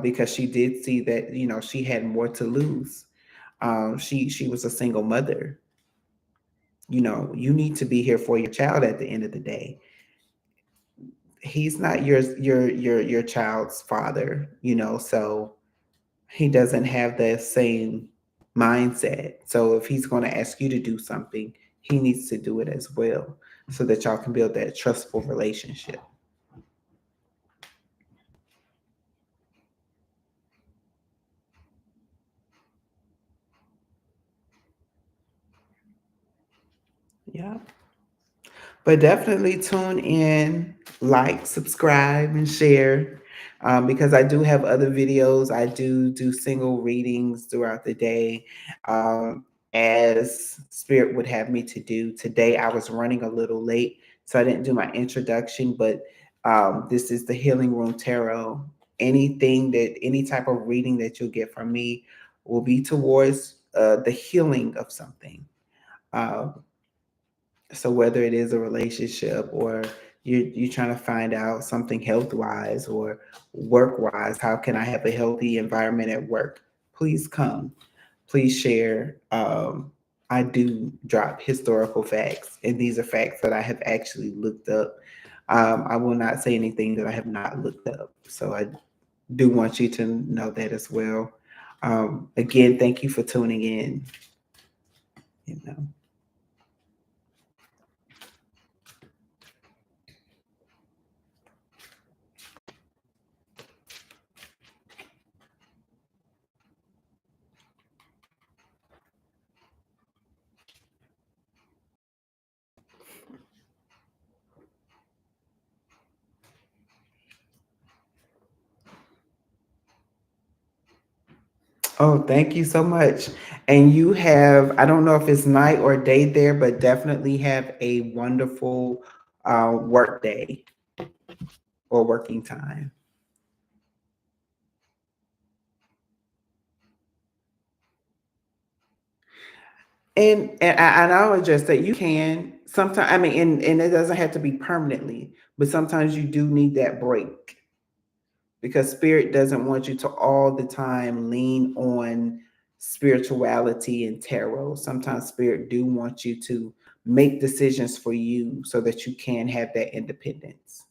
because she did see that she had more to lose. She was a single mother. You need to be here for your child at the end of the day. He's not your child's father, so he doesn't have the same mindset. So if he's going to ask you to do something, he needs to do it as well, so that y'all can build that trustful relationship. Yeah. But definitely tune in, like, subscribe, and share, because I do have other videos. I do single readings throughout the day, as Spirit would have me to do. Today, I was running a little late, so I didn't do my introduction, but this is the Healing Room Tarot. Any type of reading that you'll get from me will be towards the healing of something. Uh, so whether it is a relationship, or you're trying to find out something health wise or work wise, how can I have a healthy environment at work? Please come, please share. I do drop historical facts, and these are facts that I have actually looked up. I will not say anything that I have not looked up. So I do want you to know that as well. Again, thank you for tuning in. You know. Oh, thank you so much. And you have, I don't know if it's night or day there, but definitely have a wonderful work day or working time. And I'll address that. You can sometimes, I mean, and it doesn't have to be permanently, but sometimes you do need that break, because Spirit doesn't want you to all the time lean on spirituality and tarot. Sometimes spirit do want you to make decisions for you so that you can have that independence.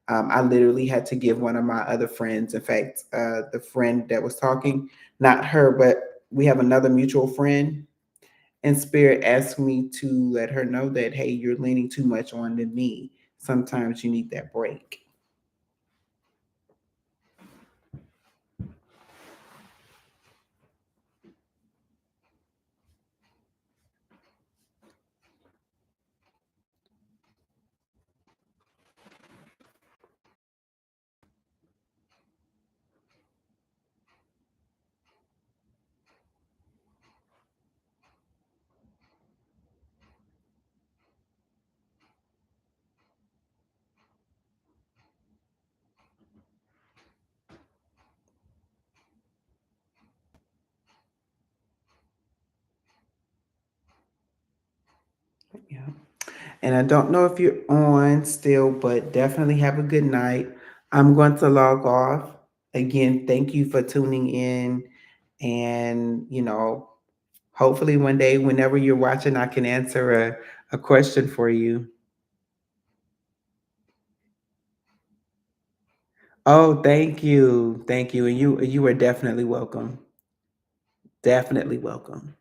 I literally had to give one of my other friends, in fact, the friend that was talking, not her, but we have another mutual friend. And Spirit asked me to let her know that, hey, you're leaning too much on to me. Sometimes you need that break. Yeah. And I don't know if you're on still, but definitely have a good night. I'm going to log off. Again, thank you for tuning in. And, hopefully one day, whenever you're watching, I can answer a question for you. Oh, thank you. Thank you. And you are definitely welcome. Definitely welcome.